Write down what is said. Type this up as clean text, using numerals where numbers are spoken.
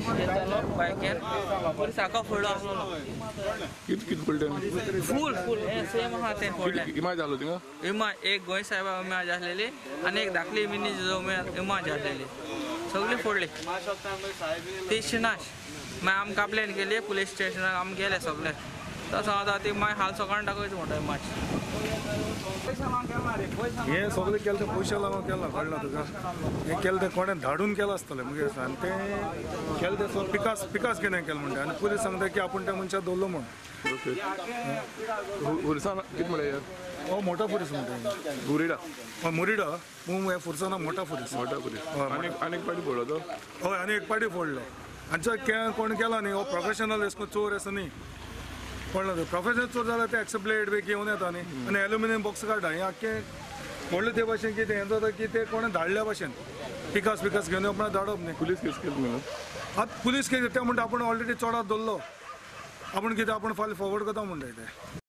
येतालो बायकेन पुलिसांका फोडलो आसलो किती पडले फूल सेम आहा तें फोडलें इमाज जालो थिंगा इमाज एक गोंय साहेबा इमाज आसलेली आनी एक धाकली मिनी इमाज आसलेली सगळी फोडली ती शिनाश मागीर आमकां कंप्लेन केली पुलीस स्टेशनाक आमी गेले सगळे तसो आतां ती मागीर हाल सकाळीं दाखयता म्हणटा इमाज हे सगळें केलें तें पयशे लागून केलां कळना तुका हें केलें तें कोणें धाडून केलां आसतलें मुगे आनी तें केलें तें सो पिकास कितें केलें म्हणटा आनी पुलीस सांगता की आपूण त्या मनशाक दवरलो म्हूण पुलिसान कितें म्हळ्यार हो मोठा पुलीस म्हणटा गुरिडा मुरिडा हे फुरसाना मोठा पुलीस आनी एक पाटी पडलो तो हय आनी एक पाटी फोडलो आनी कोण केला न्ही हो प्रोफेशनल एसको चोर असो न्ही पडलो तो प्रोफेशनल चोर जाल्यार ते एक्सप्लेट बी घेवन येता न्ही आनी एल्युमिनियम बॉक्स काडटा हें आख्खें व्हडलें ते भाशेन कितें हें जाता की ते कोणें धाडल्या भाशेन पिकास घेवन येवपाक धाडप न्ही पुलीस केस केली म्हणून आतां पुलीस केस ते म्हणटा आपूण ऑलरेडी चोडाक दवरलो आपूण कितें आपूण फाल्यां फॉरवर्ड करता म्हणटा ते